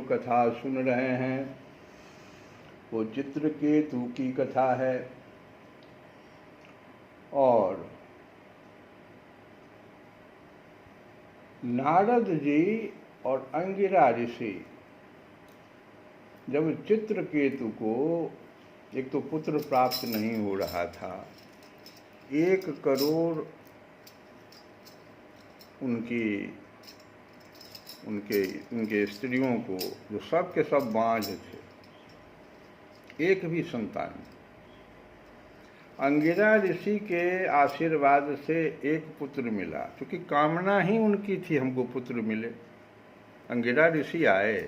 कथा सुन रहे हैं वो चित्रकेतु की कथा है। और नारद जी और अंगिरा ऋषि जब चित्रकेतु को एक तो पुत्र प्राप्त नहीं हो रहा था, 1 करोड़ उनके स्त्रियों को जो सब के सब बांझ थे, एक भी संतान नहीं। अंगिरा ऋषि के आशीर्वाद से एक पुत्र मिला, क्योंकि कामना ही उनकी थी हमको पुत्र मिले। अंगिरा ऋषि आए,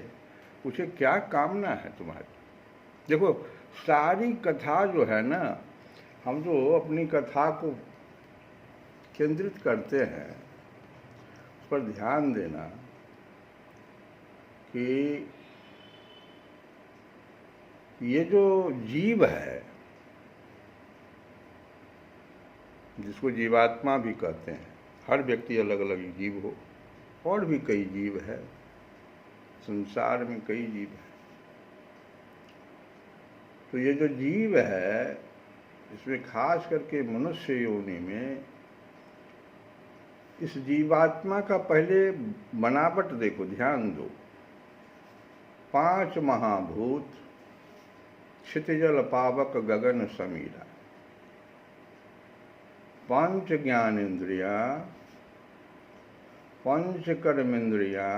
पूछे क्या कामना है तुम्हारी। देखो सारी कथा जो है ना, हम जो अपनी कथा को केंद्रित करते हैं उस पर ध्यान देना कि ये जो जीव है, जिसको जीवात्मा भी कहते हैं, हर व्यक्ति अलग अलग जीव हो, और भी कई जीव है संसार में, कई जीव है। तो ये जो जीव है, इसमें खास करके मनुष्य योनि में इस जीवात्मा का पहले बनावट देखो, ध्यान दो। 5 महाभूत, क्षितिजल पावक गगन समीरा, 5 ज्ञानेन्द्रिया, 5 कर्मेंद्रिया,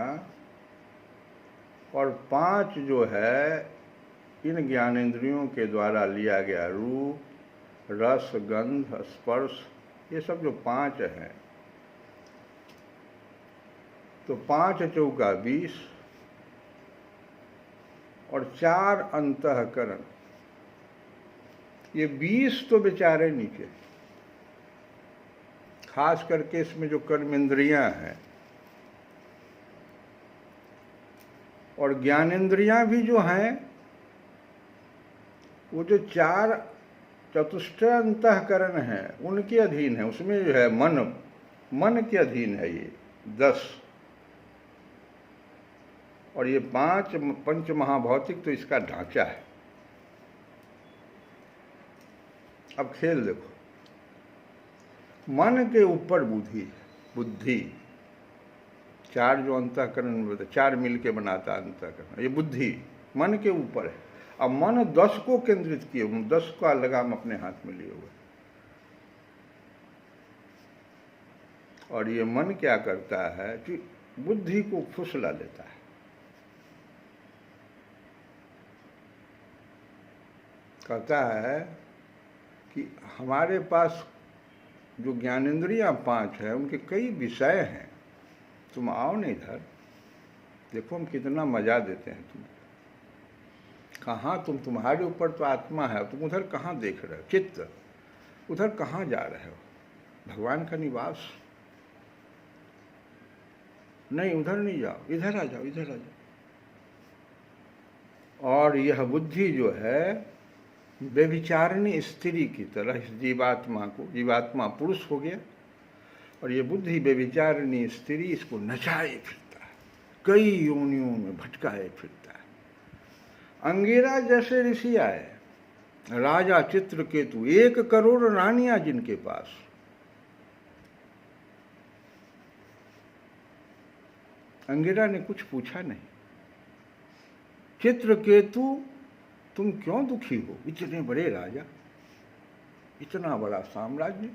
और 5 जो है इन ज्ञानेंद्रियों के द्वारा लिया गया रूप, रस, गंध, स्पर्श, ये सब जो 5 हैं, तो 5 चौका 20 और 4 अंतःकरण, ये 20 तो बेचारे नीचे। खास करके इसमें जो कर्मेंद्रियां हैं और ज्ञानेंद्रियां भी जो हैं, वो जो 4 चतुष्ट अंतःकरण हैं उनके अधीन है। उसमें जो है मन के अधीन है ये 10, और ये 5 पंच महाभौतिक तो इसका ढांचा है। अब खेल देखो, मन के ऊपर बुद्धि 4 जो अंतःकरण, 4 मिलके बनाता अंतःकरण, ये बुद्धि मन के ऊपर है। अब मन 10 को केंद्रित किए, 10 का लगाम अपने हाथ में लिए हुए, और ये मन क्या करता है कि बुद्धि को फुसला लेता है। कहता है कि हमारे पास जो ज्ञानेंद्रियां 5 हैं उनके कई विषय हैं, तुम आओ ना इधर, देखो हम कितना मजा देते हैं तुम्हें। कहाँ तुम्हारे ऊपर तो आत्मा है, तुम उधर कहाँ देख रहे हो, चित्त उधर कहाँ जा रहे हो, भगवान का निवास नहीं, उधर नहीं जाओ, इधर आ जाओ, इधर आ जाओ। और यह बुद्धि जो है व्यभिचारिणी स्त्री की तरह इस जीवात्मा को, जीवात्मा पुरुष हो गया और ये बुद्धि व्यभिचारिणी स्त्री इसको नचाए फिरता है, कई योनियों में भटकाए फिरता है। अंगिरा जैसे ऋषि आए, राजा चित्रकेतु, 1 करोड़ रानियां जिनके पास, अंगिरा ने कुछ पूछा नहीं, चित्रकेतु तुम क्यों दुखी हो, इतने बड़े राजा, इतना बड़ा साम्राज्य,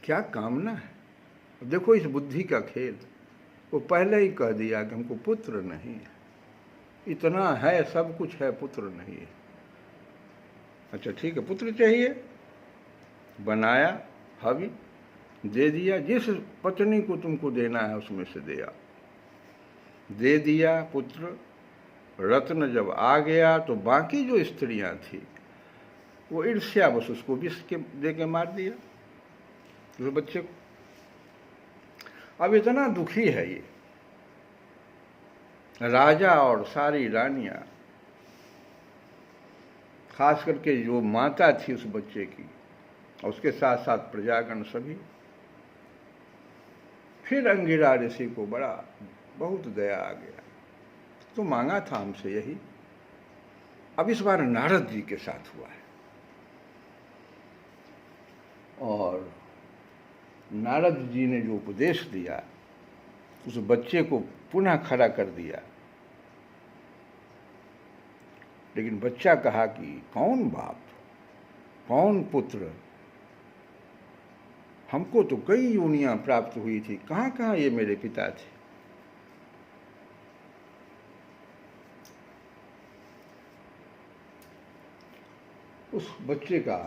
क्या कामना है। देखो इस बुद्धि का खेल, वो पहले ही कह दिया कि हमको पुत्र नहीं है, इतना है, सब कुछ है, पुत्र नहीं है। अच्छा ठीक है, पुत्र चाहिए, बनाया, हवि दे दिया, जिस पत्नी को तुमको देना है उसमें से दे दिया पुत्र। रत्न जब आ गया तो बाकी जो स्त्रियां थी वो ईर्ष्या बस उसको विष के दे के मार दिया उस बच्चे को। अब इतना दुखी है ये राजा और सारी रानियां, खास करके जो माता थी उस बच्चे की और उसके साथ साथ प्रजागण सभी। फिर अंगिरा ऋषि को बहुत दया आ गया, तो मांगा था हमसे यही, अब इस बार नारद जी के साथ हुआ है और नारद जी ने जो उपदेश दिया उस बच्चे को पुनः खड़ा कर दिया। लेकिन बच्चा कहा कि कौन बाप, कौन पुत्र, हमको तो कई योनियां प्राप्त हुई थी, कहाँ कहाँ ये मेरे पिता थे। उस बच्चे का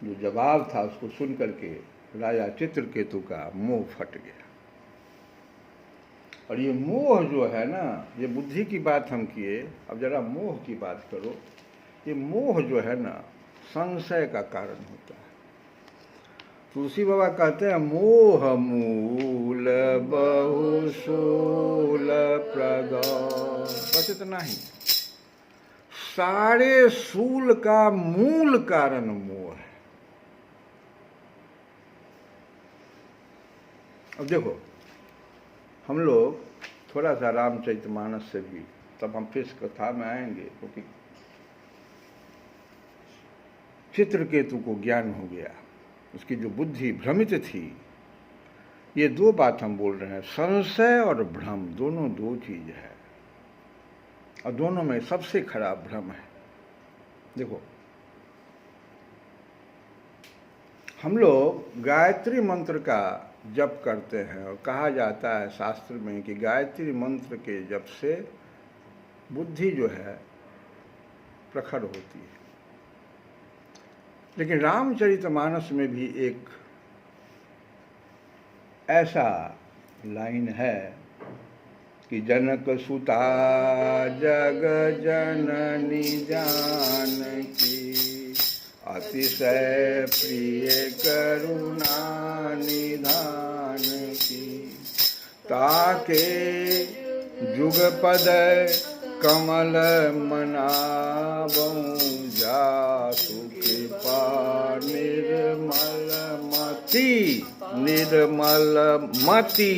जो जवाब था उसको सुन करके राजा चित्रकेतु का मोह फट गया। और ये मोह जो है ना, ये बुद्धि की बात हम किए, अब जरा मोह की बात करो। ये मोह जो है ना संशय का कारण होता है। तुलसी बाबा कहते हैं मोह मूल बहुशूल प्रद, बस इतना ही, सारे सूल का मूल कारण मोह है। अब देखो हम लोग थोड़ा सा रामचरितमानस से भी, तब हम फिर कथा में आएंगे, क्योंकि चित्रकेतु को ज्ञान हो गया, उसकी जो बुद्धि भ्रमित थी। ये 2 बात हम बोल रहे हैं, संशय और भ्रम, दोनों 2 चीज है और दोनों में सबसे खराब भ्रम है। देखो हम लोग गायत्री मंत्र का जप करते हैं और कहा जाता है शास्त्र में कि गायत्री मंत्र के जप से बुद्धि जो है प्रखर होती है। लेकिन रामचरितमानस में भी एक ऐसा लाइन है कि जनक सुता जग जननी जानकी, अतिशय प्रिय करुणा निधान की, ताके जुगपद कमल मनावं, जासु कृपा निर्मल मति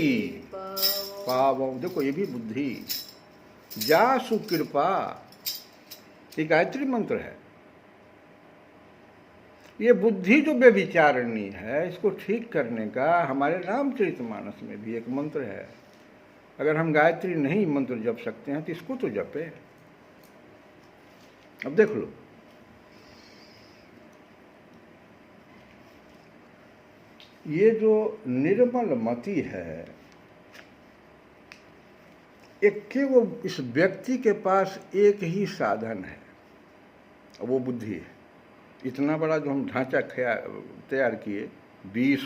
पावं। देखो ये भी बुद्धि, जासु कृपा, ये गायत्री मंत्र है। ये बुद्धि जो व्यभिचारिणी है, इसको ठीक करने का हमारे रामचरितमानस में भी एक मंत्र है। अगर हम गायत्री नहीं मंत्र जप सकते हैं तो इसको तो जपे। अब देख लो, ये जो निर्मल मति है, एक के वो इस व्यक्ति के पास एक ही साधन है, वो बुद्धि है। इतना बड़ा जो हम ढांचा तैयार किए 20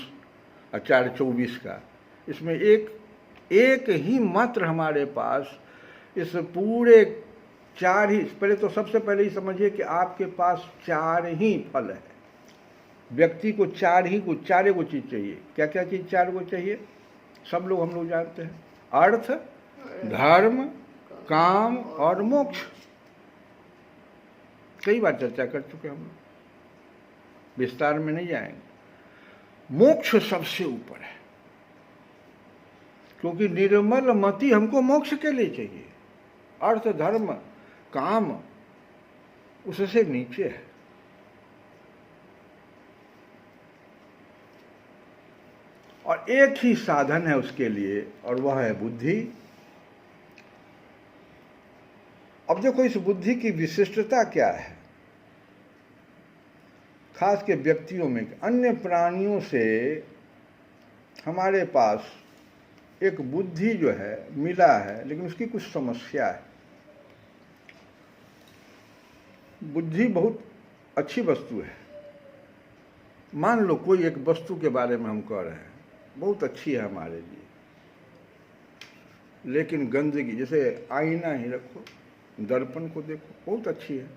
और 4 24 का, इसमें एक ही मात्र हमारे पास इस पूरे 4 ही, पहले तो सबसे पहले ही समझिए कि आपके पास 4 ही फल है। व्यक्ति को 4 को चीज चाहिए। क्या क्या चीज 4 को चाहिए? सब लोग, हम लोग जानते हैं, अर्थ, धर्म, काम और मोक्ष। कई बार चर्चा कर चुके हम लोग, विस्तार में नहीं जाएंगे। मोक्ष सबसे ऊपर है, क्योंकि निर्मल मति हमको मोक्ष के लिए चाहिए। अर्थ, धर्म, काम उससे नीचे है। और एक ही साधन है उसके लिए, और वह है बुद्धि। अब देखो इस बुद्धि की विशिष्टता क्या है, खास के व्यक्तियों में। अन्य प्राणियों से हमारे पास एक बुद्धि जो है मिला है, लेकिन उसकी कुछ समस्या है। बुद्धि बहुत अच्छी वस्तु है। मान लो कोई एक वस्तु के बारे में हम कह रहे हैं, बहुत अच्छी है हमारे लिए, लेकिन गंदगी, जैसे आईना ही रखो, दर्पण को देखो, बहुत अच्छी है,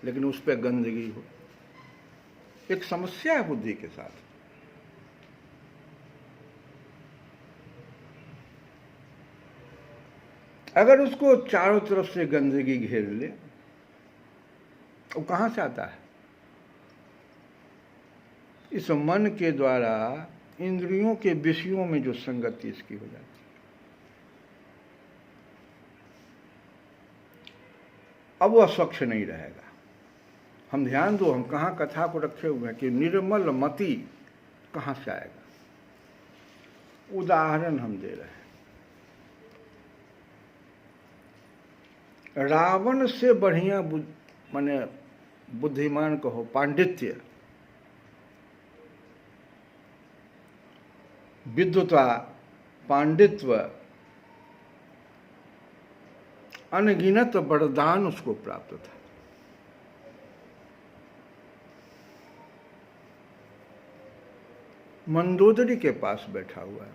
लेकिन उस पर गंदगी हो, एक समस्या है बुद्धि के साथ। अगर उसको चारों तरफ से गंदगी घेर ले, वो कहां से आता है? इस मन के द्वारा इंद्रियों के विषयों में जो संगति इसकी हो जाती है। अब वह स्वच्छ नहीं रहेगा। हम ध्यान दो, हम कहाँ कथा को रखे हुए हैं कि निर्मल मति कहाँ से आएगा। उदाहरण हम दे रहे हैं। रावण से बढ़िया माने बुद्धिमान कहो, पांडित्य, विद्वता, पांडित्य, अनगिनत वरदान उसको प्राप्त था। मंदोदरी के पास बैठा हुआ है।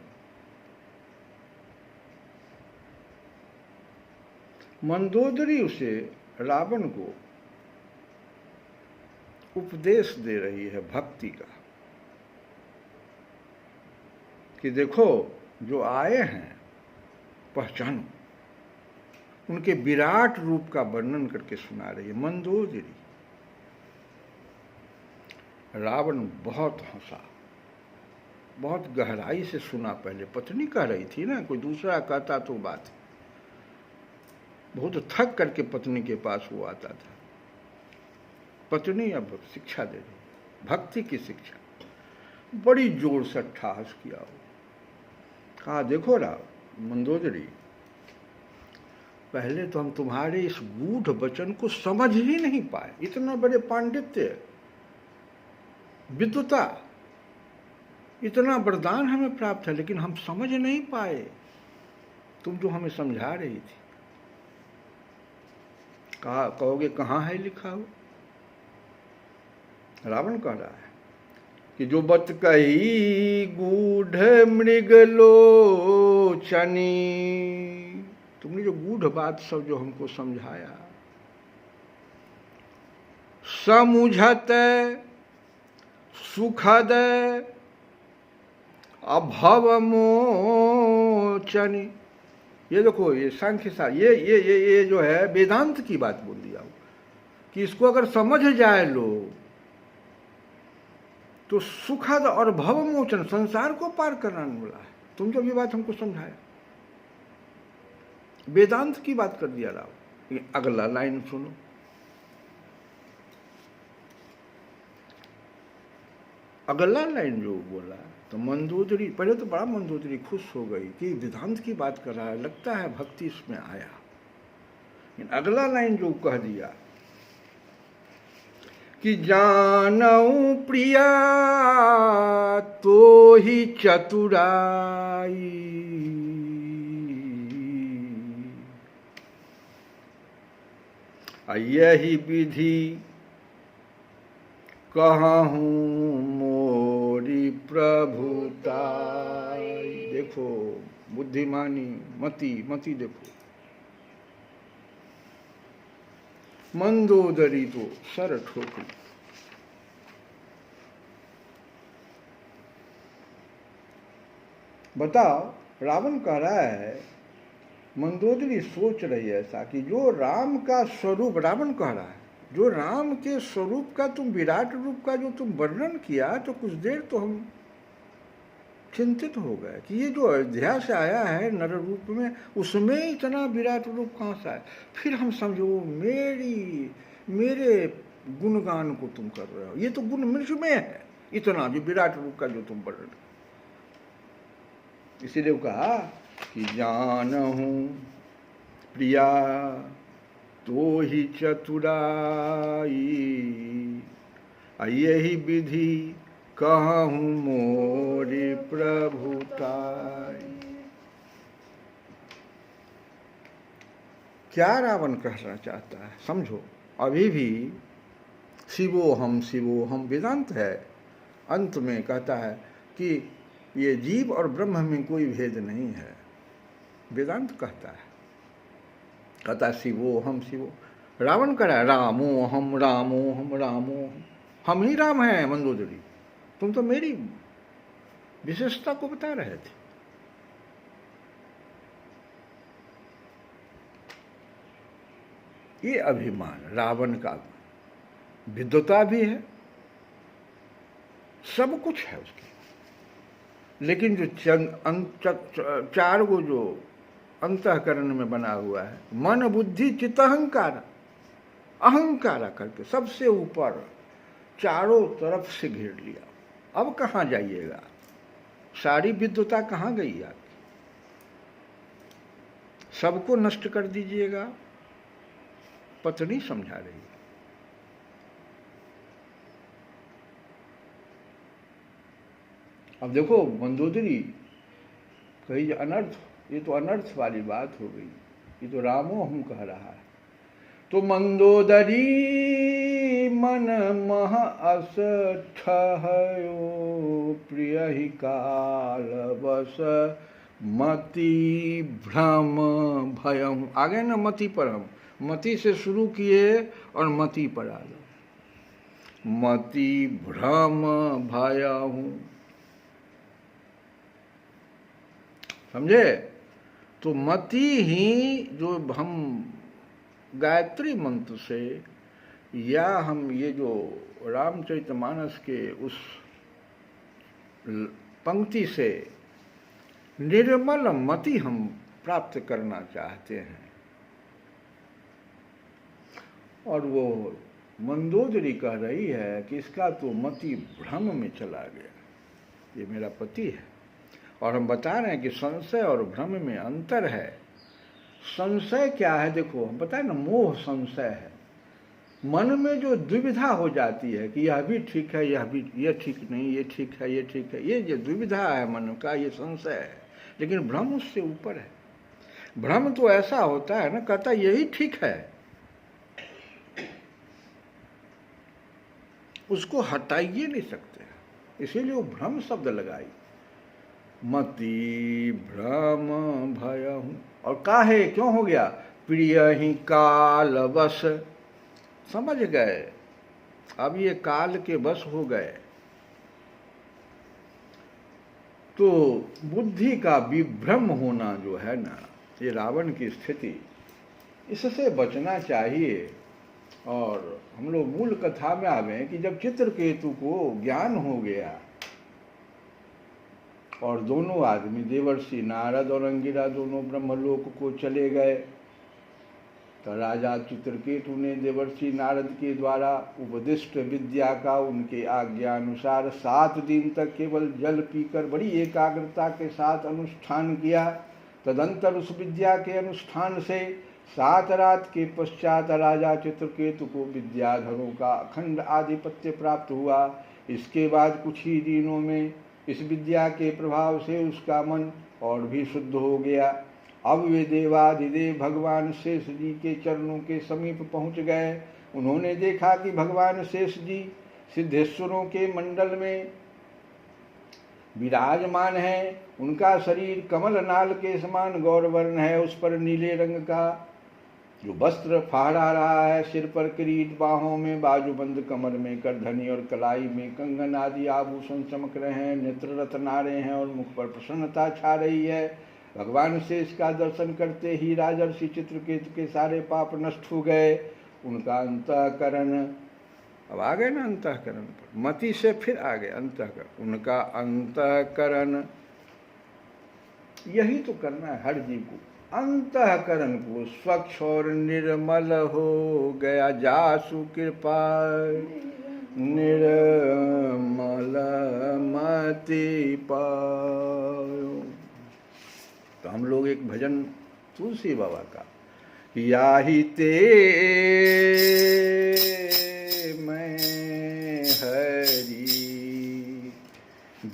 मंदोदरी उसे, रावण को उपदेश दे रही है भक्ति का, कि देखो जो आए हैं पहचानो। उनके विराट रूप का वर्णन करके सुना रही है मंदोदरी। रावण बहुत हंसा, बहुत गहराई से सुना। पहले पत्नी कह रही थी ना, कोई दूसरा कहता तो बात। बहुत थक करके पत्नी के पास वो आता था। पत्नी अब शिक्षा दे रही, भक्ति की शिक्षा। बड़ी जोर से ठहास किया वो, कहा देखो मंदोदरी, पहले तो हम तुम्हारे इस गूढ़ वचन को समझ ही नहीं पाए। इतना बड़े पांडित्य, विद्वता, इतना वरदान हमें प्राप्त है, लेकिन हम समझ नहीं पाए तुम जो हमें समझा रही थी। कहोगे कहाँ है लिखा हो? रावण कह रहा है कि जो बत कही गूढ़ मृगलोचनी, तुमने जो गूढ़ बात सब जो हमको समझाया, समुझत सुखद अभवमोचनी। ये देखो, ये सांख्य सा ये जो है वेदांत की बात बोल दिया कि इसको अगर समझ जाए लोग तो सुखद और भवमोचन, संसार को पार कराने वाला है। तुम जो ये बात हमको समझाया, वेदांत की बात कर दिया राव। अगला लाइन सुनो, अगला लाइन जो बोला तो मंदोदरी, पहले तो बड़ा मंदोदरी खुश हो गई कि वेदांत की बात कर रहा है, लगता है भक्ति इसमें आया। लेकिन अगला लाइन जो कह दिया कि जानऊ प्रिया तो ही चतुराई, यही विधि कहूँ मोरी प्रभुताई। देखो बुद्धिमानी मति, मति देखो, मंदोदरी तो सर ठोकी। बताओ, रावण कह रहा है, मंदोदरी सोच रही है ऐसा कि जो राम का स्वरूप, रावण कह रहा है, जो राम के स्वरूप का तुम, विराट रूप का जो तुम वर्णन किया, तो कुछ देर तो हम चिंतित हो गए कि ये जो अयोध्या से आया है नर रूप में, उसमें इतना विराट रूप कहाँ से आया। फिर हम समझो मेरे गुणगान को तुम कर रहे हो, ये तो गुण मुझ में है इतना, जो विराट रूप का जो तुम वर्णन। इसीलिए कहा कि जानहूं प्रिया तो ही चतुराई, यही विधि कहूँ मोरी प्रभुताई। क्या रावण कहना चाहता है समझो। अभी भी शिवोहम वेदांत है, अंत में कहता है कि ये जीव और ब्रह्म में कोई भेद नहीं है, वेदांत कहता है शिवोहम शिवो। रावण कह रहा है रामोहम रामोहम रामोहम, हम ही राम हैं मंदोदरी, तुम तो मेरी विशेषता को बता रहे थे। ये अभिमान रावण का, विद्वता भी है, सब कुछ है उसकी, लेकिन जो चार को जो अंतःकरण में बना हुआ है, मन बुद्धि चित्त अहंकार, अहंकार करके सबसे ऊपर चारों तरफ से घेर लिया। अब कहाँ जाइएगा, सारी विद्वता कहाँ गई आपकी, सबको नष्ट कर दीजिएगा। पत्नी समझा रही है। अब देखो मंदोदरी कही अनर्थ, ये तो अनर्थ वाली बात हो गई, ये तो रामो हम कह रहा है। तो मंदोदरी मन मह अस ठहयो, प्रिय ही काल बस मति भ्रम भयम। आगे ना मति पर, हम मति से शुरू किए और मति पर आ गए। मति भ्रम भयहूँ, समझे। तो मति ही जो हम गायत्री मंत्र से, या हम ये जो रामचरितमानस के उस पंक्ति से निर्मल मति हम प्राप्त करना चाहते हैं, और वो मंदोदरी कह रही है कि इसका तो मति भ्रम में चला गया, ये मेरा पति है। और हम बता रहे हैं कि संशय और भ्रम में अंतर है। संशय क्या है, देखो हम बताएं ना, मोह संशय है। मन में जो दुविधा हो जाती है कि यह भी ठीक है, यह भी, ये ठीक नहीं, ये ठीक है, ये ठीक है, ये जो दुविधा है मन का, ये संशय है। लेकिन भ्रम उससे ऊपर है। भ्रम तो ऐसा होता है ना, कहता यही ठीक है, उसको हटाइए नहीं सकते, इसीलिए वो भ्रम शब्द लगाई। मति भ्रम भयहूँ, और काहे क्यों हो गया, प्रिय ही काल वश, समझ गए, अब ये काल के वश हो गए। तो बुद्धि का विभ्रम होना जो है ना, ये रावण की स्थिति, इससे बचना चाहिए। और हम लोग मूल कथा में आ गए कि जब चित्रकेतु को ज्ञान हो गया और दोनों आदमी देवर्षि नारद और अंगिरा दोनों ब्रह्मलोक को चले गए, तो राजा चित्रकेतु ने देवर्षि नारद के द्वारा उपदिष्ट विद्या का उनके आज्ञानुसार 7 दिन तक केवल जल पीकर बड़ी एकाग्रता के साथ अनुष्ठान किया। तदंतर उस विद्या के अनुष्ठान से 7 रात के पश्चात राजा चित्रकेतु को विद्याधरों का अखंड आधिपत्य प्राप्त हुआ। इसके बाद कुछ ही दिनों में इस विद्या के प्रभाव से उसका मन और भी शुद्ध हो गया अब वे देवाधिदेव भगवान शेष जी के चरणों के समीप पहुंच गए। उन्होंने देखा कि भगवान शेष जी सिद्धेश्वरों के मंडल में विराजमान है। उनका शरीर कमल नाल के समान गौरवर्ण है, उस पर नीले रंग का जो वस्त्र फहरा रहा है, सिर पर किरीट, बाहों में बाजूबंद, कमर में करधनी और कलाई में कंगन आदि आभूषण चमक रहे हैं, नेत्र रत्नारे हैं और मुख पर प्रसन्नता छा रही है। भगवान शेष का दर्शन करते ही राजर्षि चित्रकेतु के सारे पाप नष्ट हो गए। उनका अंतःकरण, अब आ गए ना अंतःकरण पर, मति से फिर आ गए अंतःकरण, उनका अंतःकरण, यही तो करना है हर जीव को, अंतःकरण को स्वच्छ और निर्मल हो गया। जासु कृपा निर्मल मति पायो। तो हम लोग एक भजन तुलसी बाबा का, याही ते मैं हरि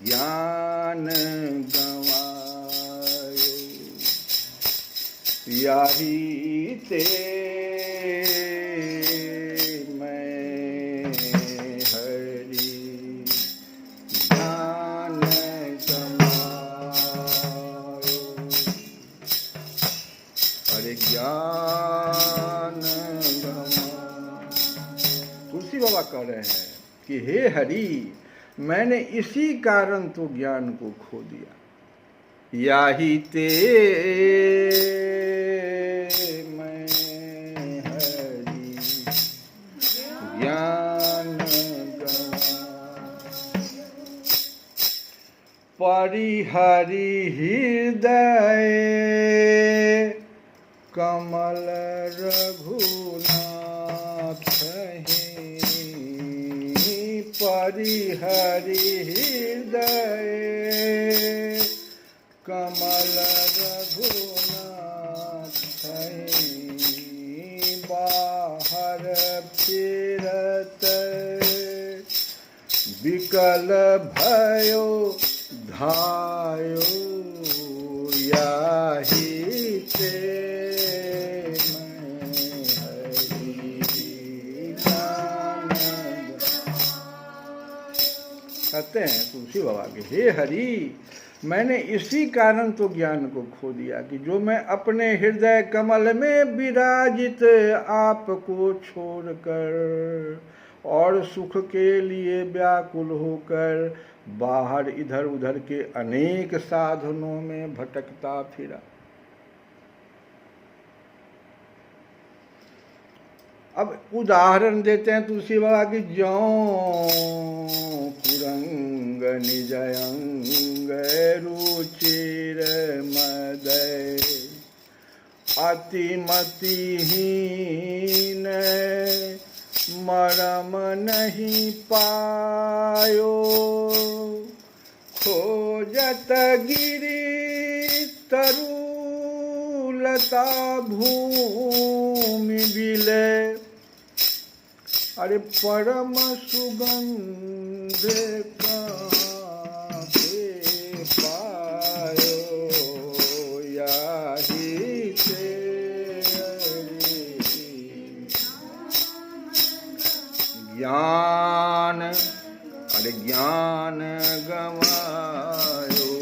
ज्ञान गवायो, याही ते मैं हरि ज्ञान गवायो। अरे ज्ञान गवायो। तुलसी बाबा कह रहे हैं कि हे हरि, मैंने इसी कारण तो ज्ञान को खो दिया। याही ते मैं हरि ज्ञान परिहरि हृदय कमल रघुनाथ परिहरि हृदय कमल रघुनाथ बाहर फिरत विकल भयो धायो, याही ते कहते हैं तुलसी बाबा के, हे हरि, मैंने इसी कारण तो ज्ञान को खो दिया कि जो मैं अपने हृदय कमल में विराजित आपको छोड़कर और सुख के लिए व्याकुल होकर बाहर इधर उधर के अनेक साधनों में भटकता फिरा। अब उदाहरण देते हैं तुलसी बाबा की, ज्यों कुरंग निजयंग रुचिर मदय अतिमतिहीन मरम नहीं पायो, खोजत गिरि तरुलता भूमि बिले, अरे परम सुगंध कांपे पायो, याही ते ज्ञान, अरे ज्ञान गवायो,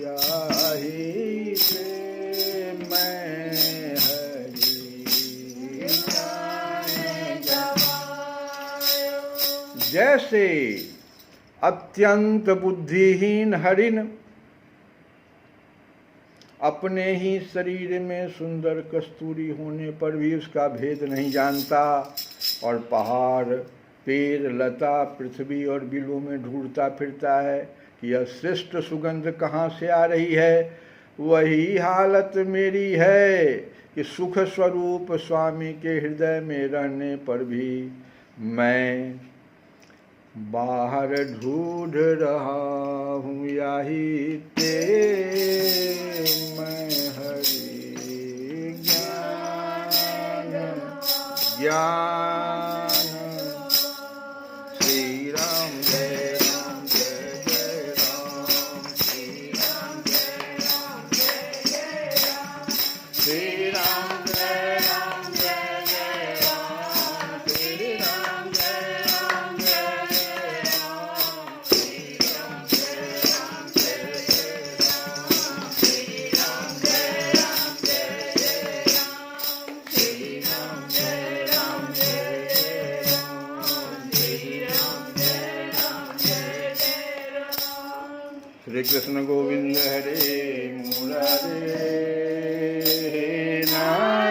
याही ते मैं हरि जैसे अत्यंत बुद्धिहीन हरिण अपने ही शरीर में सुंदर कस्तूरी होने पर भी उसका भेद नहीं जानता और पहाड़, पेड़, लता, पृथ्वी और बिलों में ढूंढता फिरता है कि यह श्रेष्ठ सुगंध कहाँ से आ रही है, वही हालत मेरी है कि सुख स्वरूप स्वामी के हृदय में रहने पर भी मैं बाहर ढूंढ रहा हूँ, याही ते मैं हरि ज्ञान ज्ञान। श्री राम जय राम जय जय राम, श्री राम जय राम जय जय हरे कृष्ण गोविंद हरे मुरारे, हे नारायण